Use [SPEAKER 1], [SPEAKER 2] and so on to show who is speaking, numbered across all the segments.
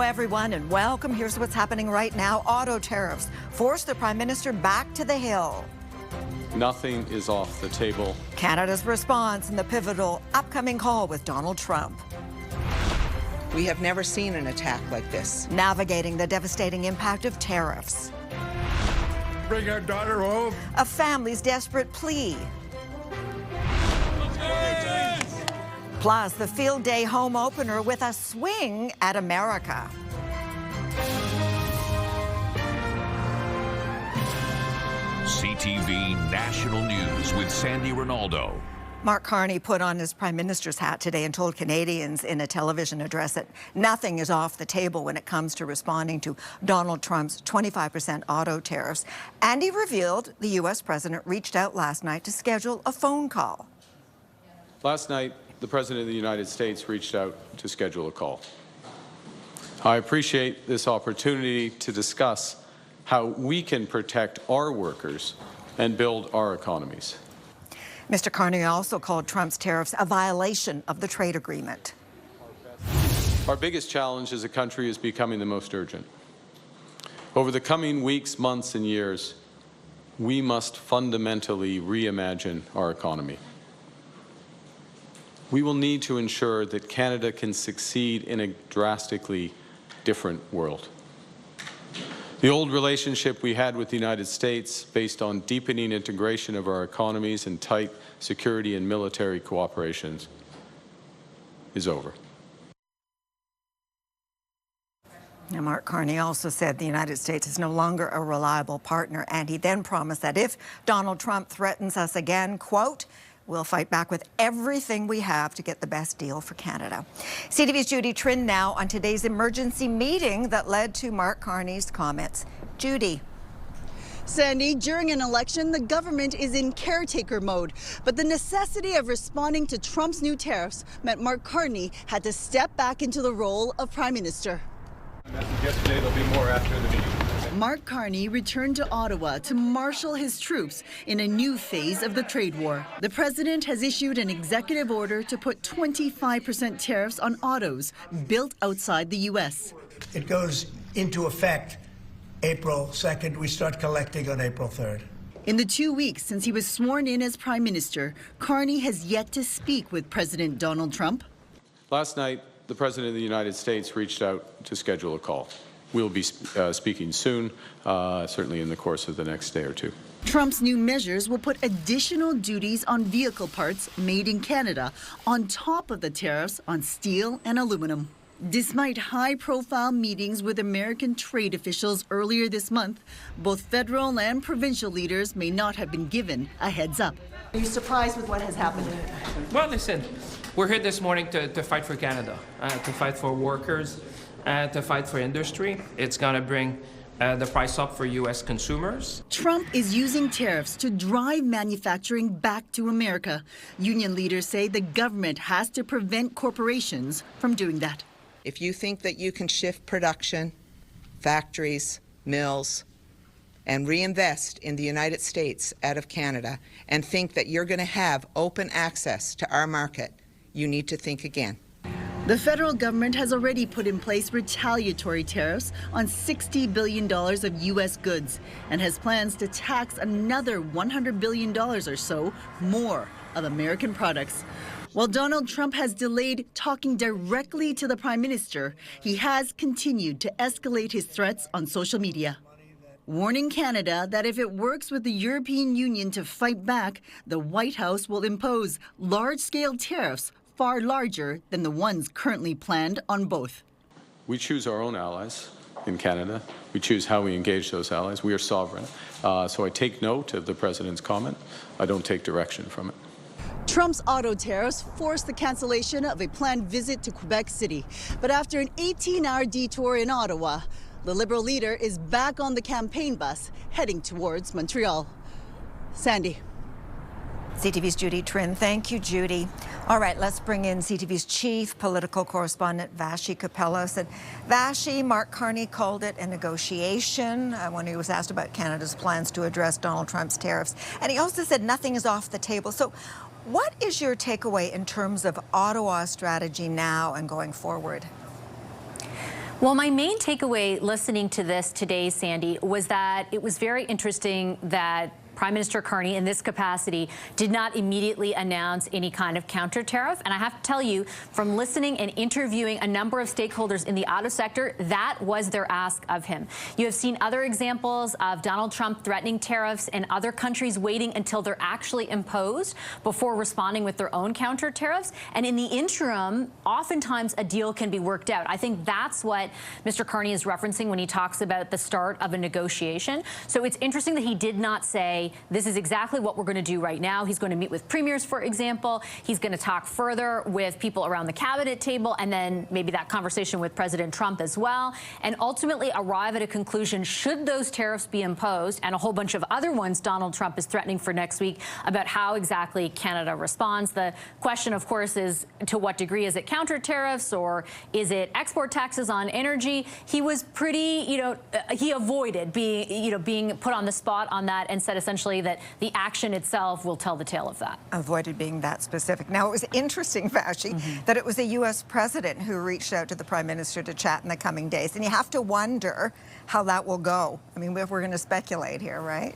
[SPEAKER 1] everyone, and welcome. Here's what's happening right now. Auto tariffs force the Prime Minister back to the Hill.
[SPEAKER 2] Nothing is off the table.
[SPEAKER 1] Canada's response in the pivotal upcoming call with Donald Trump.
[SPEAKER 3] We have never seen an attack like this.
[SPEAKER 1] Navigating the devastating impact of tariffs.
[SPEAKER 4] Bring our daughter home.
[SPEAKER 1] A family's desperate plea. Plus, the field day home opener with a swing at America.
[SPEAKER 5] CTV National News with Sandy Ronaldo.
[SPEAKER 1] Mark Carney put on his Prime Minister's hat today and told Canadians in a television address that nothing is off the table when it comes to responding to Donald Trump's 25% auto tariffs. And he revealed the U.S. president reached out last night to schedule a phone call.
[SPEAKER 2] Last night, the President of the United States reached out to schedule a call. I appreciate this opportunity to discuss how we can protect our workers and build our economies.
[SPEAKER 1] Mr. Carney also called Trump's tariffs a violation of the trade agreement.
[SPEAKER 2] Our biggest challenge as a country is becoming the most urgent. Over the coming weeks, months, and years, we must fundamentally reimagine our economy. We will need to ensure that Canada can succeed in a drastically different world. The old relationship we had with the United States, based on deepening integration of our economies and tight security and military cooperation, is over.
[SPEAKER 1] Now, Mark Carney also said the United States is no longer a reliable partner, and he then promised that if Donald Trump threatens us again, quote, we'll fight back with everything we have to get the best deal for Canada. CTV's Judy Trinh now on today's emergency meeting that led to Mark Carney's comments. Judy.
[SPEAKER 6] Sandy, during an election, the government is in caretaker mode. But the necessity of responding to Trump's new tariffs meant Mark Carney had to step back into the role of Prime Minister.
[SPEAKER 2] Yesterday, there'll be more after the meeting.
[SPEAKER 6] Mark Carney returned to Ottawa to marshal his troops in a new phase of the trade war. The president has issued an executive order to put 25% tariffs on autos built outside the U.S.
[SPEAKER 7] It goes into effect April 2nd. We start collecting on April 3rd.
[SPEAKER 6] In the 2 weeks since he was sworn in as Prime Minister, Carney has yet to speak with President Donald Trump.
[SPEAKER 2] Last night, the President of the United States reached out to schedule a call. We'll be speaking soon, certainly in the course of the next day or two.
[SPEAKER 6] Trump's new measures will put additional duties on vehicle parts made in Canada on top of the tariffs on steel and aluminum. Despite high-profile meetings with American trade officials earlier this month, both federal and provincial leaders may not have been given a heads up. Are you surprised with what has happened?
[SPEAKER 8] Well, listen, we're here this morning to fight for Canada, to fight for workers, to fight for industry. It's going to bring the price up for U.S. consumers.
[SPEAKER 6] Trump is using tariffs to drive manufacturing back to America. Union leaders say the government has to prevent corporations from doing that.
[SPEAKER 3] If you think that you can shift production, factories, mills, and reinvest in the United States out of Canada and think that you're going to have open access to our market, you need to think again.
[SPEAKER 6] The federal government has already put in place retaliatory tariffs on $60 billion of U.S. goods and has plans to tax another $100 billion or so more of American products. While Donald Trump has delayed talking directly to the Prime Minister, he has continued to escalate his threats on social media, warning Canada that if it works with the European Union to fight back, the White House will impose large-scale tariffs far larger than the ones currently planned on both.
[SPEAKER 2] We choose our own allies in Canada. We choose how we engage those allies. We are sovereign. So I take note of the President's comment. I don't take direction from it.
[SPEAKER 6] Trump's auto tariffs forced the cancellation of a planned visit to Quebec City. But after an 18-hour detour in Ottawa, the Liberal leader is back on the campaign bus heading towards Montreal. Sandy.
[SPEAKER 1] CTV's Judy Trinh. Thank you, Judy. All right, let's bring in CTV's chief political correspondent, Vashi Kapelos. And Vashi, Mark Carney called it a negotiation when he was asked about Canada's plans to address Donald Trump's tariffs. And he also said nothing is off the table. So what is your takeaway in terms of Ottawa's strategy now and going forward?
[SPEAKER 9] Well, my main takeaway listening to this today, Sandy, was that it was very interesting that Prime Minister Carney, in this capacity, did not immediately announce any kind of counter tariff. And I have to tell you, from listening and interviewing a number of stakeholders in the auto sector, that was their ask of him. You have seen other examples of Donald Trump threatening tariffs and other countries waiting until they're actually imposed before responding with their own counter tariffs. And in the interim, oftentimes a deal can be worked out. I think that's what Mr. Carney is referencing when he talks about the start of a negotiation. So it's interesting that he did not say, this is exactly what we're going to do right now. He's going to meet with premiers, for example. He's going to talk further with people around the cabinet table, and then maybe that conversation with President Trump as well, and ultimately arrive at a conclusion should those tariffs be imposed, and a whole bunch of other ones Donald Trump is threatening for next week, about how exactly Canada responds. The question, of course, is to what degree is it counter tariffs or is it export taxes on energy? He was pretty, he avoided being put on the spot on that and said essentially that the action itself will tell the tale of that.
[SPEAKER 1] Avoided being that specific. Now, it was interesting, Vashi, that it was a U.S. president who reached out to the Prime Minister to chat in the coming days. And you have to wonder how that will go. I mean, we're going to speculate here, right?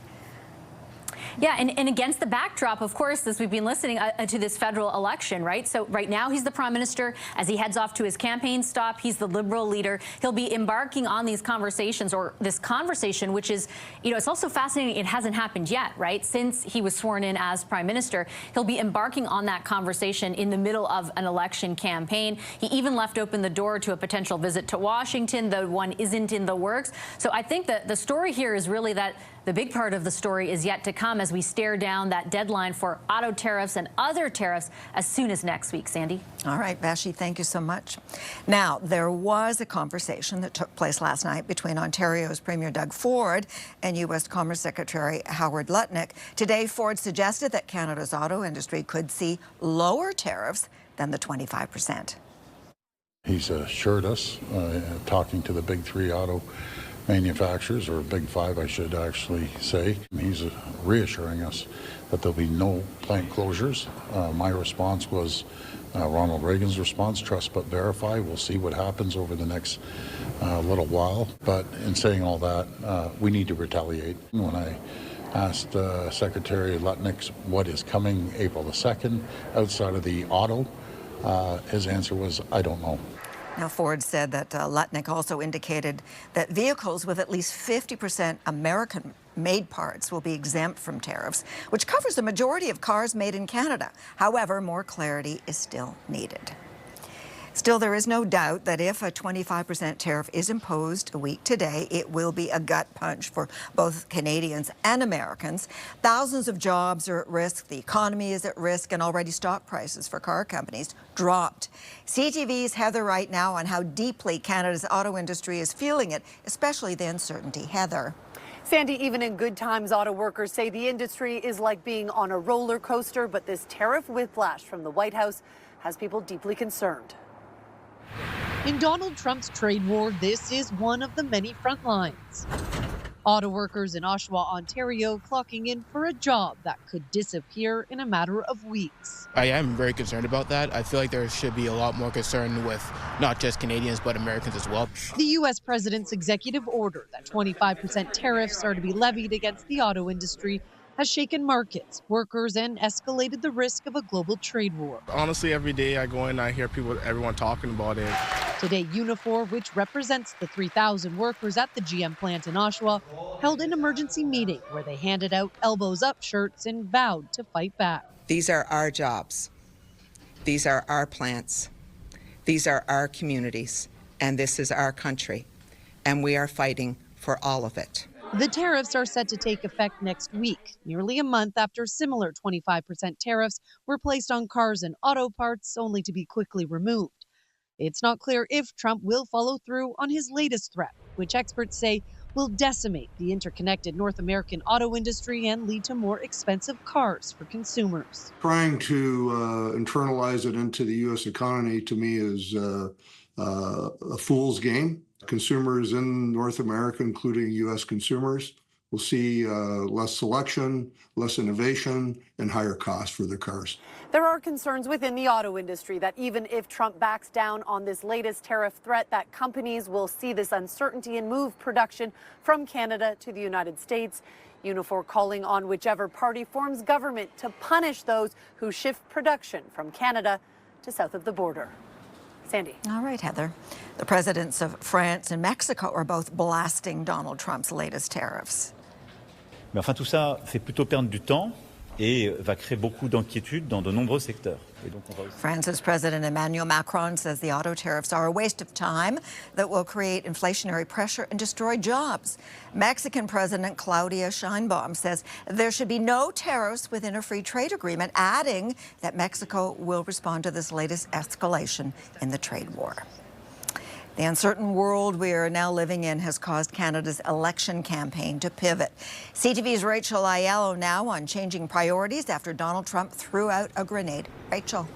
[SPEAKER 9] Yeah, and against the backdrop, of course, as we've been listening to this federal election, right? So right now he's the Prime Minister. As he heads off to his campaign stop, he's the Liberal leader. He'll be embarking on these conversations, or this conversation, which is, it's also fascinating. It hasn't happened yet, right? Since he was sworn in as Prime Minister, he'll be embarking on that conversation in the middle of an election campaign. He even left open the door to a potential visit to Washington, though one isn't in the works. So I think that the story here is really that the big part of the story is yet to come as we stare down that deadline for auto tariffs and other tariffs as soon as next week. Sandy?
[SPEAKER 1] All right, Vashi, thank you so much. Now, there was a conversation that took place last night between Ontario's Premier Doug Ford and U.S. Commerce Secretary Howard Lutnick. Today, Ford suggested that Canada's auto industry could see lower tariffs than the 25%.
[SPEAKER 10] He's assured us, talking to the big three auto manufacturers, or big five I should actually say, he's reassuring us that there'll be no plant closures. My response was Ronald Reagan's response, trust but verify. We'll see what happens over the next little while. But in saying all that, we need to retaliate. When I asked Secretary Lutnick what is coming April the 2nd outside of the auto, his answer was, I don't know.
[SPEAKER 1] Now, Ford said that Lutnick also indicated that vehicles with at least 50% American-made parts will be exempt from tariffs, which covers the majority of cars made in Canada. However, more clarity is still needed. Still, there is no doubt that if a 25% tariff is imposed a week today, it will be a gut punch for both Canadians and Americans. Thousands of jobs are at risk, the economy is at risk, and already stock prices for car companies dropped. CTV's Heather right now on how deeply Canada's auto industry is feeling it, especially the uncertainty. Heather.
[SPEAKER 11] Sandy, even in good times, auto workers say the industry is like being on a roller coaster, but this tariff whiplash from the White House has people deeply concerned.
[SPEAKER 12] In Donald Trump's trade war, this is one of the many front lines. Auto workers in Ottawa, Ontario, clocking in for a job that could disappear in a matter of weeks.
[SPEAKER 13] I am very concerned about that. I feel like there should be a lot more concern with not just Canadians, but Americans as well.
[SPEAKER 12] The U.S. president's executive order that 25% tariffs are to be levied against the auto industry has shaken markets, workers, and escalated the risk of a global trade war.
[SPEAKER 14] Honestly, every day I go in, I hear everyone talking about it.
[SPEAKER 12] Today, Unifor, which represents the 3,000 workers at the GM plant in Ottawa, held an emergency meeting where they handed out elbows-up shirts and vowed to fight back.
[SPEAKER 3] These are our jobs. These are our plants. These are our communities. And this is our country. And we are fighting for all of it.
[SPEAKER 12] The tariffs are set to take effect next week, nearly a month after similar 25% tariffs were placed on cars and auto parts, only to be quickly removed. It's not clear if Trump will follow through on his latest threat, which experts say will decimate the interconnected North American auto industry and lead to more expensive cars for consumers.
[SPEAKER 15] Trying to internalize it into the U.S. economy, to me, is a fool's game. Consumers in North America, including U.S. consumers, we'll see less selection, less innovation, and higher costs for their cars.
[SPEAKER 11] There are concerns within the auto industry that even if Trump backs down on this latest tariff threat, that companies will see this uncertainty and move production from Canada to the United States. Unifor calling on whichever party forms government to punish those who shift production from Canada to south of the border. Sandy.
[SPEAKER 1] All right, Heather. The presidents of France and Mexico are both blasting Donald Trump's latest tariffs.
[SPEAKER 16] Mais enfin, tout ça fait plutôt perdre du temps et va créer beaucoup d'inquiétudes dans de nombreux secteurs. Et donc on va aussi...
[SPEAKER 1] France's President Emmanuel Macron says the auto tariffs are a waste of time that will create inflationary pressure and destroy jobs. Mexican President Claudia Sheinbaum says there should be no tariffs within a free trade agreement, adding that Mexico will respond to this latest escalation in the trade war. The uncertain world we are now living in has caused Canada's election campaign to pivot. CTV's Rachel Aiello now on changing priorities after Donald Trump threw out a grenade. Rachel.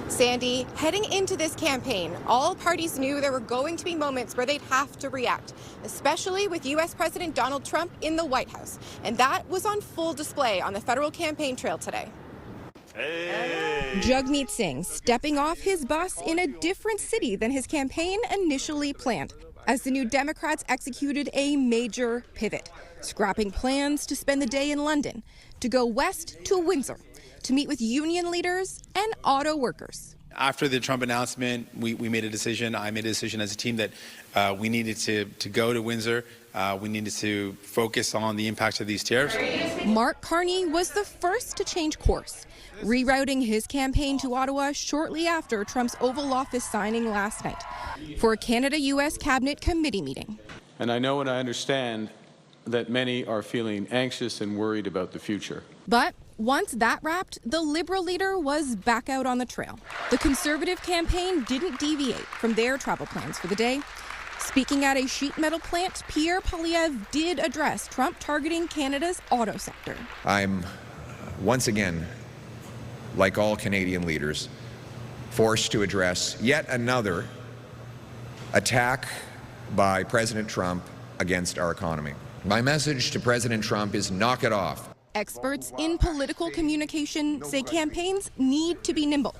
[SPEAKER 17] Sandy, heading into this campaign, all parties knew there were going to be moments where they'd have to react, especially with U.S. President Donald Trump in the White House. And that was on full display on the federal campaign trail today. Hey. Jagmeet Singh stepping off his bus in a different city than his campaign initially planned, as the New Democrats executed a major pivot, scrapping plans to spend the day in London, to go west to Windsor, to meet with union leaders and auto workers.
[SPEAKER 18] After the Trump announcement, we made a decision. I made a decision as a team that we needed to go to Windsor. We needed to focus on the impact of these tariffs.
[SPEAKER 17] Mark Carney was the first to change course, rerouting his campaign to Ottawa shortly after Trump's Oval Office signing last night for a Canada-U.S. Cabinet Committee meeting.
[SPEAKER 2] And I know and I understand that many are feeling anxious and worried about the future.
[SPEAKER 17] But once that wrapped, the Liberal leader was back out on the trail. The Conservative campaign didn't deviate from their travel plans for the day. Speaking at a sheet metal plant, Pierre Poilievre did address Trump targeting Canada's auto sector.
[SPEAKER 19] I'm once again, like all Canadian leaders, forced to address yet another attack by President Trump against our economy. My message to President Trump is knock it off.
[SPEAKER 17] Experts in political communication say campaigns need to be nimble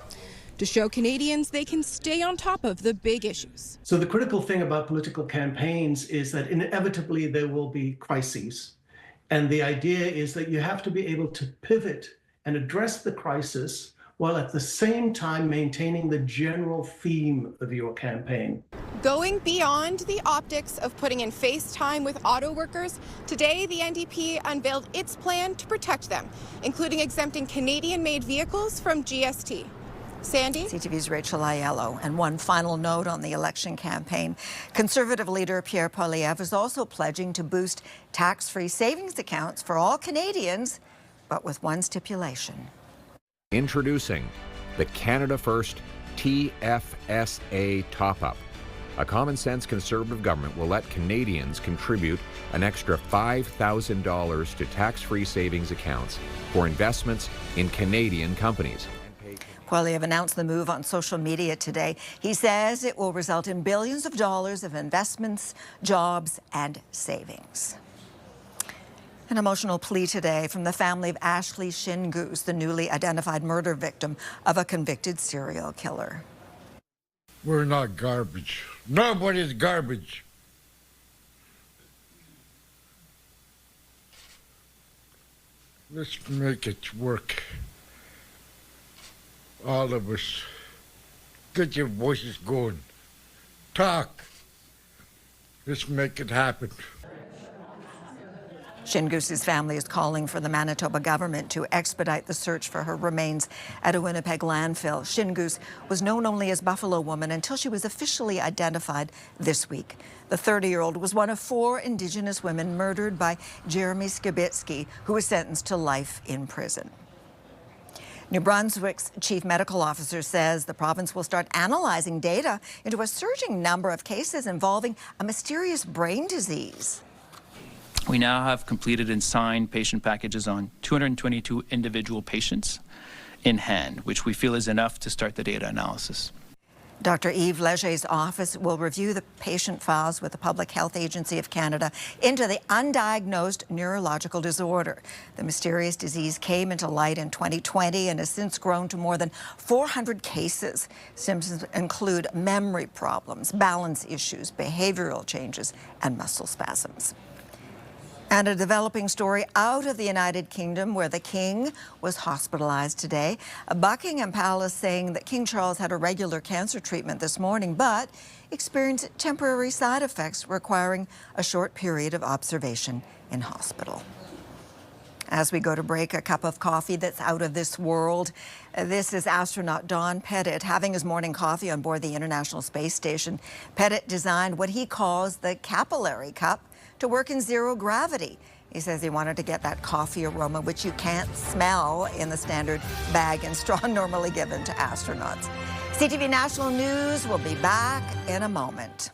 [SPEAKER 17] to show Canadians they can stay on top of the big issues.
[SPEAKER 20] So the critical thing about political campaigns is that inevitably there will be crises. And the idea is that you have to be able to pivot and address the crisis while at the same time maintaining the general theme of your campaign.
[SPEAKER 17] Going beyond the optics of putting in face time with auto workers, today the NDP unveiled its plan to protect them, including exempting Canadian-made vehicles from GST. Sandy?
[SPEAKER 1] CTV's Rachel Aiello. And one final note on the election campaign. Conservative leader Pierre Poilievre is also pledging to boost tax-free savings accounts for all Canadians, but with one stipulation.
[SPEAKER 21] Introducing the Canada First TFSA top-up. A common-sense Conservative government will let Canadians contribute an extra $5,000 to tax-free savings accounts for investments in Canadian companies.
[SPEAKER 1] Poilievre announced the move on social media today. He says it will result in billions of dollars of investments, jobs, and savings. An emotional plea today from the family of Ashley Shingoose, the newly identified murder victim of a convicted serial killer.
[SPEAKER 4] We're not garbage. Nobody's garbage. Let's make it work. All of us. Get your voices going. Talk. Let's make it happen.
[SPEAKER 1] Shingoose's family is calling for the Manitoba government to expedite the search for her remains at a Winnipeg landfill. Shingoose was known only as Buffalo Woman until she was officially identified this week. The 30-year-old was one of 4 Indigenous women murdered by Jeremy Skibitsky, who was sentenced to life in prison. New Brunswick's chief medical officer says the province will start analyzing data into a surging number of cases involving a mysterious brain disease.
[SPEAKER 22] We now have completed and signed patient packages on 222 individual patients in hand, which we feel is enough to start the data analysis.
[SPEAKER 1] Dr. Yves Leger's office will review the patient files with the Public Health Agency of Canada into the undiagnosed neurological disorder. The mysterious disease came into light in 2020 and has since grown to more than 400 cases. Symptoms include memory problems, balance issues, behavioral changes, and muscle spasms. And a developing story out of the United Kingdom, where the King was hospitalized today. Buckingham Palace saying that King Charles had a regular cancer treatment this morning, but experienced temporary side effects requiring a short period of observation in hospital. As we go to break, a cup of coffee that's out of this world. This is astronaut Don Pettit having his morning coffee on board the International Space Station. Pettit designed what he calls the capillary cup to work in zero gravity. He says he wanted to get that coffee aroma, which you can't smell in the standard bag and straw normally given to astronauts. CTV National News will be back in a moment.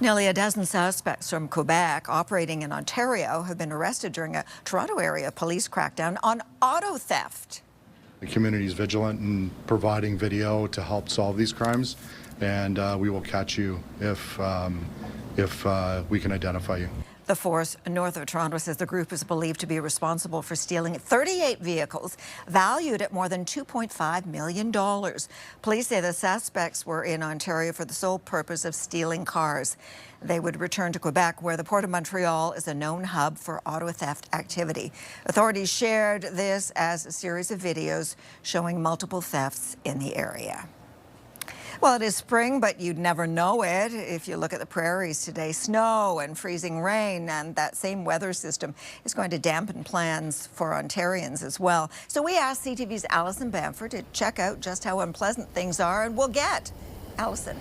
[SPEAKER 1] Nearly a dozen suspects from Quebec operating in Ontario have been arrested during a Toronto area police crackdown on auto theft.
[SPEAKER 5] The community is vigilant in providing video to help solve these crimes, and we will catch you if we can identify you.
[SPEAKER 1] The force north of Toronto says the group is believed to be responsible for stealing 38 vehicles valued at more than $2.5 million. Police say the suspects were in Ontario for the sole purpose of stealing cars. They would return to Quebec, where the Port of Montreal is a known hub for auto theft activity. Authorities shared this as a series of videos showing multiple thefts in the area. Well, it is spring, but you'd never know it if you look at the prairies today. Snow and freezing rain, and that same weather system is going to dampen plans for Ontarians as well. So we asked CTV's Alison Bamford to check out just how unpleasant things are, and we'll get Alison.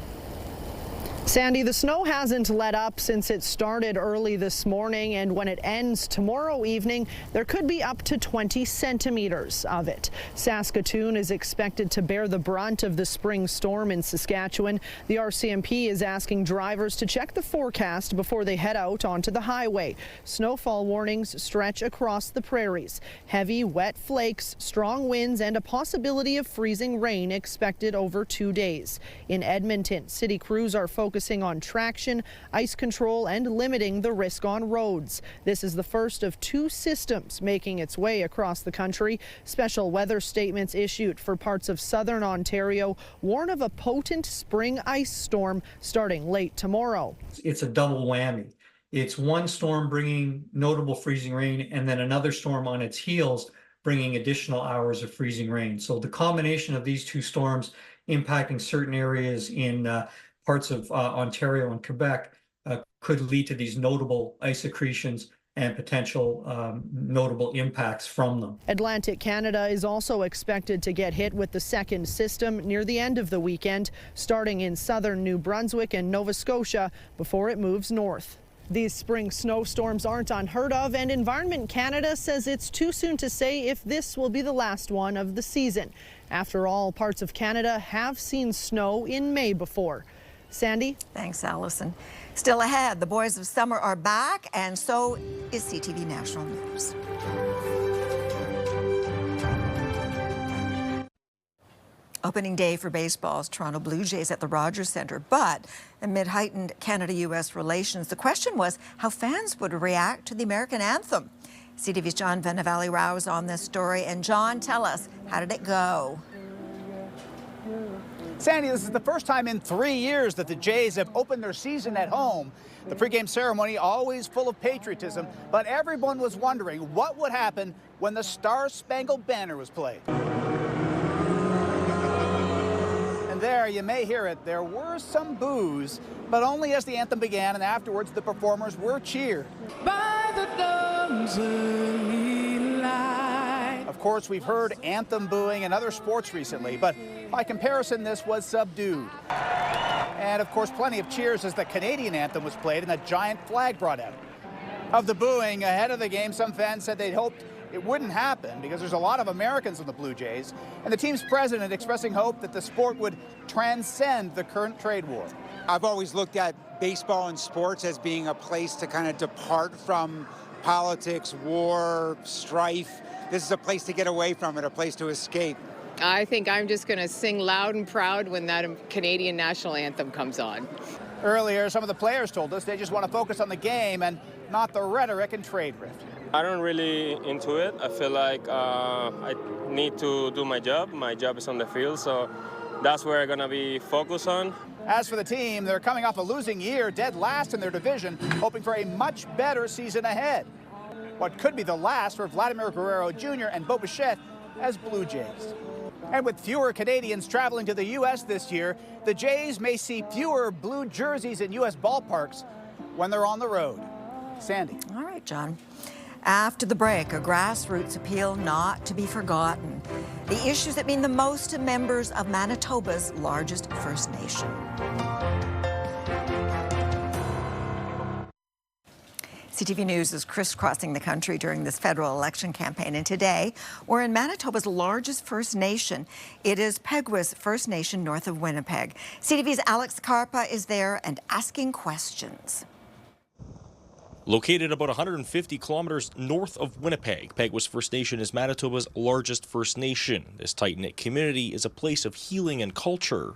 [SPEAKER 7] Sandy, the snow hasn't let up since it started early this morning, and when it ends tomorrow evening, there could be up to 20 centimeters of it. Saskatoon is expected to bear the brunt of the spring storm in Saskatchewan. The RCMP is asking drivers to check the forecast before they head out onto the highway. Snowfall warnings stretch across the prairies. Heavy, wet flakes, strong winds, and a possibility of freezing rain expected over 2 days. In Edmonton, city crews are focusing on traction, ice control, and limiting the risk on roads. This is the first of 2 systems making its way across the country. Special weather statements issued for parts of southern Ontario warn of a potent spring ice storm starting late tomorrow.
[SPEAKER 23] It's a double whammy. It's one storm bringing notable freezing rain, and then another storm on its heels bringing additional hours of freezing rain. So the combination of these 2 storms impacting certain areas in parts of Ontario and Quebec could lead to these notable ice accretions and potential notable impacts from them.
[SPEAKER 7] Atlantic Canada is also expected to get hit with the second system near the end of the weekend, starting in southern New Brunswick and Nova Scotia before it moves north. These spring snowstorms aren't unheard of, and Environment Canada says it's too soon to say if this will be the last one of the season. After all, parts of Canada have seen snow in May before. Sandy?
[SPEAKER 1] Thanks, Allison. Still ahead, the boys of summer are back, and so is CTV National News. Opening day for baseball's Toronto Blue Jays at the Rogers Centre, but amid heightened Canada-U.S. relations, the question was how fans would react to the American anthem. CTV's John Venevali-Rao is on this story, and John, tell us, how did it go?
[SPEAKER 24] Sandy, this is the first time in 3 years that the Jays have opened their season at home. The pregame ceremony always full of patriotism, but everyone was wondering what would happen when the Star-Spangled Banner was played. And there, you may hear it, there were some boos, but only as the anthem began, and afterwards the performers were cheered. By the dawn's early light. Of course, we've heard anthem booing in other sports recently, but by comparison, this was subdued. And of course, plenty of cheers as the Canadian anthem was played and a giant flag brought out. Of the booing ahead of the game, some fans said they'd hoped it wouldn't happen because there's a lot of Americans on the Blue Jays, and the team's president expressing hope that the sport would transcend the current trade war.
[SPEAKER 25] I've always looked at baseball and sports as being a place to kind of depart from politics, war, strife. This is a place to get away from it, a place to escape.
[SPEAKER 6] I think I'm just going to sing loud and proud when that Canadian national anthem comes on.
[SPEAKER 24] Earlier, some of the players told us they just want to focus on the game and not the rhetoric and trade rift.
[SPEAKER 8] I don't really into it. I feel like I need to do my job. My job is on the field, so that's where I'm going to be focused on.
[SPEAKER 24] As for the team, they're coming off a losing year, dead last in their division, hoping for a much better season ahead. What could be the last for Vladimir Guerrero Jr. and Bo Bichette as Blue Jays. And with fewer Canadians traveling to the U.S. this year, the Jays may see fewer blue jerseys in U.S. ballparks when they're on the road. Sandy.
[SPEAKER 1] All right, John. After the break, a grassroots appeal not to be forgotten. The issues that mean the most to members of Manitoba's largest First Nation. CTV News is crisscrossing the country during this federal election campaign, and today we're in Manitoba's largest First Nation. It is Peguis First Nation north of Winnipeg. CTV's Alex Karpa is there and asking questions.
[SPEAKER 9] Located about 150 kilometers north of Winnipeg, Peguis First Nation is Manitoba's largest First Nation. This tight-knit community is a place of healing and culture.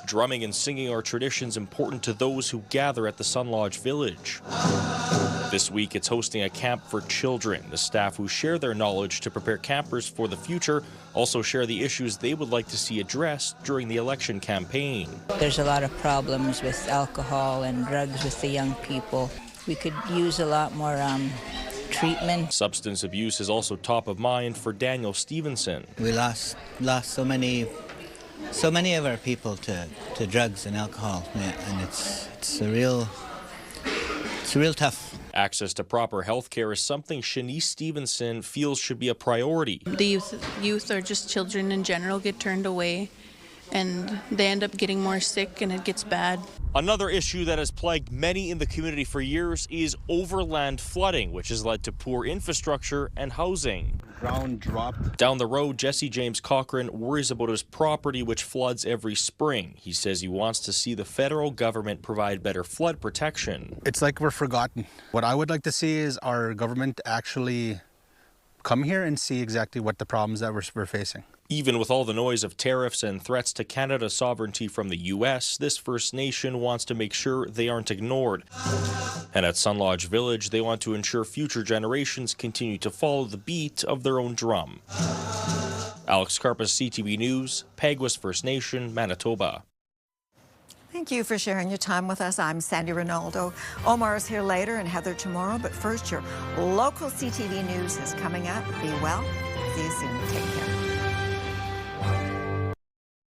[SPEAKER 9] Drumming and singing are traditions important to those who gather at the Sun Lodge Village. This week, it's hosting a camp for children. The staff who share their knowledge to prepare campers for the future also share the issues they would like to see addressed during the election campaign.
[SPEAKER 10] There's a lot of problems with alcohol and drugs with the young people. We could use a lot more treatment.
[SPEAKER 9] Substance abuse is also top of mind for Daniel Stevenson.
[SPEAKER 13] We lost so many of our people to drugs and alcohol, and it's a real tough.
[SPEAKER 9] Access to proper health care is something Shanice Stevenson feels should be a priority.
[SPEAKER 26] The youth or just children in general get turned away, and they end up getting more sick, and it gets bad.
[SPEAKER 9] Another issue that has plagued many in the community for years is overland flooding, which has led to poor infrastructure and housing.
[SPEAKER 27] Ground dropped.
[SPEAKER 9] Down the road, Jesse James Cochran worries about his property, which floods every spring. He says he wants to see the federal government provide better flood protection.
[SPEAKER 27] It's like we're forgotten. What I would like to see is our government actually come here and see exactly what the problems that we're facing.
[SPEAKER 9] Even with all the noise of tariffs and threats to Canada's sovereignty from the U.S., this First Nation wants to make sure they aren't ignored. And at Sun Lodge Village, they want to ensure future generations continue to follow the beat of their own drum. Alex Karpas, CTV News, Peguis First Nation, Manitoba.
[SPEAKER 1] Thank you for sharing your time with us. I'm Sandy Ronaldo. Omar is here later and Heather tomorrow, but first, your local CTV News is coming up. Be well. See you soon. Take care.